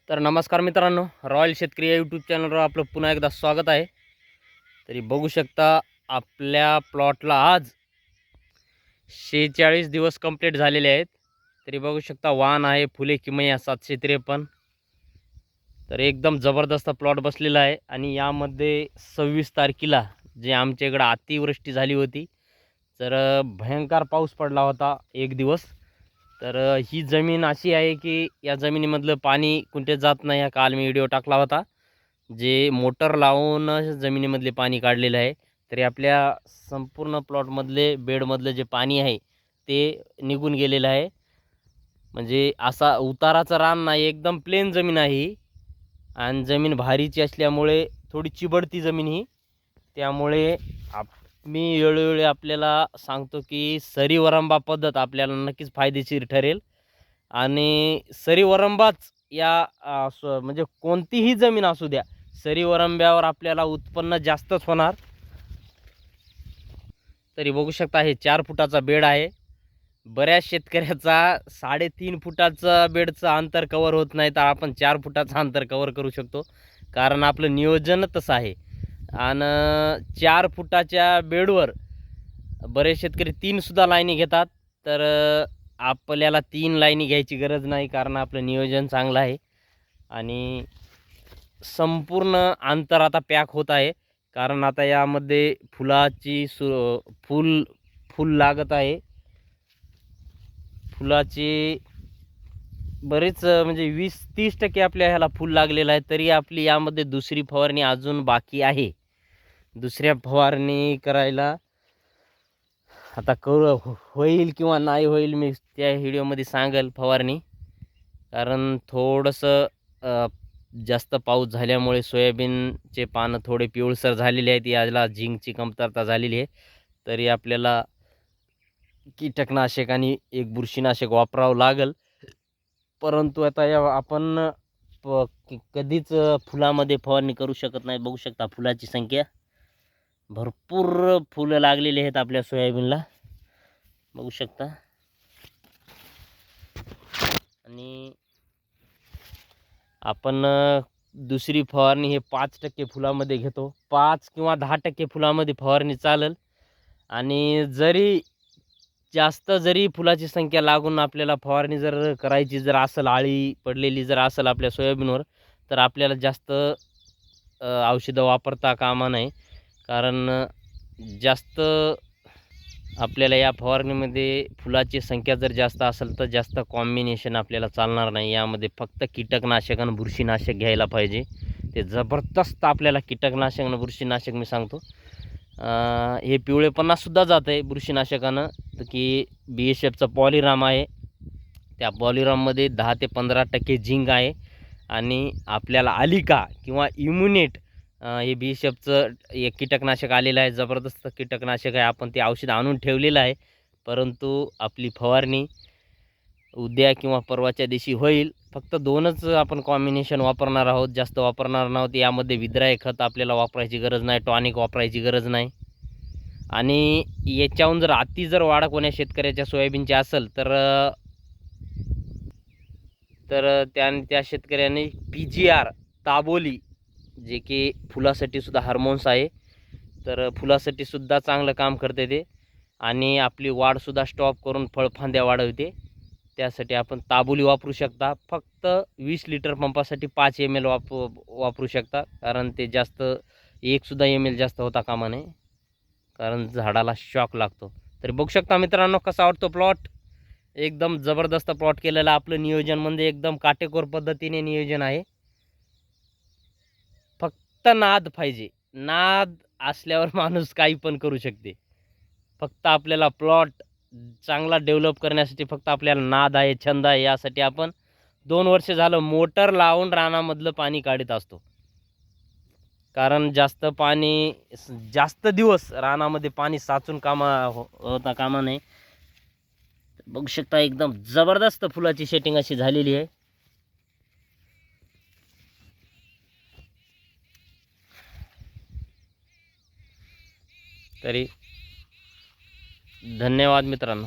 तर नमस्कार मित्रांनो, रॉयल शेतकरी या यूट्यूब चॅनलवर आपलं पुन्हा एकदा स्वागत आहे. तरी बघू शकता आपल्या प्लॉटला आज 46 दिवस कंप्लीट झालेले आहेत. तरी बघू शकता वाण आहे फुले किमया 753. तर एकदम जबरदस्त प्लॉट बसलेला आहे आणि यामध्ये 26 तारखेला जे आमच्या इकडं अतिवृष्टी झाली होती, तर भयंकर पाऊस पडला होता एक दिवस. तर ही जमीन अशी आहे की या जमिनीमधलं पाणी कुठे जात नाही. हा काल मी व्हिडिओ टाकला होता, जे मोटर लावून जमिनीमधले पाणी काढलेलं आहे. तरी आपल्या संपूर्ण प्लॉटमधले बेडमधलं जे पाणी आहे ते निघून गेलेलं आहे. म्हणजे असा उताराचं रान नाही, एकदम प्लेन जमीन आहे ही. आणि जमीन भारीची असल्यामुळे थोडी चिबडती जमीन ही. त्यामुळे मी वेळोवेळी आपल्याला सांगतो की सरी वरंबा पद्धत आपल्याला नक्कीच फायदेशीर ठरेल. आणि सरी वरंबाच या म्हणजे कोणतीही जमीन असू द्या, सरी वरंब्यावर आपल्याला उत्पन्न जास्तच होणार. तरी बघू शकता हे 4 फुटाचा बेड आहे. बऱ्याच शेतकऱ्याचा 3.5 फुटाचं बेडचं अंतर कवर होत नाही, तर आपण 4 फुटाचं अंतर कवर करू शकतो, कारण आपलं नियोजन तसं आहे. आणि 4 फुटाच्या बेडवर बरेच शेतकरी 3सुद्धा लाईनी घेतात. तर आपल्याला 3 लाईनी घ्यायची गरज नाही, कारण आपलं नियोजन चांगलं आहे. आणि संपूर्ण अंतर आता पॅक होत आहे, कारण आता यामध्ये फुलाची फुल लागत आहे. फुलाची बरेच म्हणजे 20-30% आपल्या ह्याला फुल लागलेलं आहे. तरी आपली यामध्ये दुसरी फवारणी अजून बाकी आहे. दुसऱ्या फवारणी करायला आता होईल किंवा नाही होईल, मी त्या व्हिडिओमध्ये सांगेल फवारणी. कारण थोडंसं जास्त पाऊस झाल्यामुळे सोयाबीनचे पानं थोडे पिवळसर झालेले आहेत. याला झिंकची कमतरता झालेली आहे. तरी आपल्याला कीटकनाशक आणि एक बुरशीनाशक वापरावं लागेल. परंतु आता आपण कधीच फुलामध्ये फवारणी करू शकत नाही. बघू शकता फुलाची संख्या भरपूर फुलं लागलेली आहेत आपल्या सोयाबीनला, बघू शकता. आणि आपण दुसरी फवारणी हे 5% फुलामध्ये घेतो. 5 किंवा 10% फुलामध्ये फवारणी चालेल. आणि जरी फुलाची संख्या लागून आपल्याला फवारणी जर करायची जर असेल, आळी पडलेली जर असेल आपल्या सोयाबीनवर, तर आपल्याला जास्त औषधं वापरता कामा नये. कारण जास्त आपल्याला या फवारणीमध्ये फुलाची संख्या जर जास्त असेल तर जास्त कॉम्बिनेशन आपल्याला चालणार नाही. यामध्ये फक्त कीटकनाशक आणि बुरशीनाशक घ्यायला पाहिजे. ते जबरदस्त आपल्याला कीटकनाशक आणि बुरशीनाशक मी सांगतो. हे पिवळेपणासुद्धा जातं आहे बुरशीनाशकानं. तर की BSFचं पॉलीराम आहे. त्या पॉलीराममध्ये 10 ते 15% झिंक आहे. आणि आपल्याला आलिका किंवा इम्युनेट हे BSFचं एक कीटकनाशक आलेलं आहे. जबरदस्त कीटकनाशक आहे. आपण ते औषध आणून ठेवलेलं आहे, परंतु आपली फवारणी उद्या किंवा परवाच्या दिवशी होईल. फक्त 2च आपण कॉम्बिनेशन वापरणार आहोत, जास्त वापरणार नाहोत. यामध्ये विद्राव्य खत आपल्याला वापरायची गरज नाही, टॉनिक वापरायची गरज नाही. आणि याच्याहून जर जर वाढ कोण्या शेतकऱ्याच्या सोयाबीनची असेल तर त्या शेतकऱ्याने PGR ताबोली, जे की फुलासाठी सुद्धा हार्मोन्स आहे, तर फुलासाठी सुद्धा चांगलं काम करते ते. आणि आपली वाढसुद्धा स्टॉप करून फळफांद्या वाढवते. त्यासाठी आपण ताबोली वापरू शकता. फक्त 20 लिटर पंपासाठी 5 ml वापरू शकता, कारण ते जास्त 1सुद्धा ml जास्त होता कामा नये, कारण झाडाला शॉक लागतो. तरी बघू शकता मित्रांनो कसा वाटतो प्लॉट. एकदम जबरदस्त प्लॉट केलेला. आपलं नियोजन म्हणजे एकदम काटेकोर पद्धतीने नियोजन आहे. फक्त नाद पाहिजे. नाद असल्यावर माणूस काही पण करू शकते. फक्त आपल्याला प्लॉट चांगला डेव्हलप करण्यासाठी फक्त आपल्याला नाद आहे, छंद आहे. यासाठी आपण 2 वर्ष झालं मोटर लावून रानामधलं पाणी काढत असतो. कारण जास्त दिवस रानामध्ये पाणी साचून होता कामा नये. बघू शकता एकदम जबरदस्त फुलाची सेटिंग अशी झालेली आहे. तरी धन्यवाद मित्रांनो.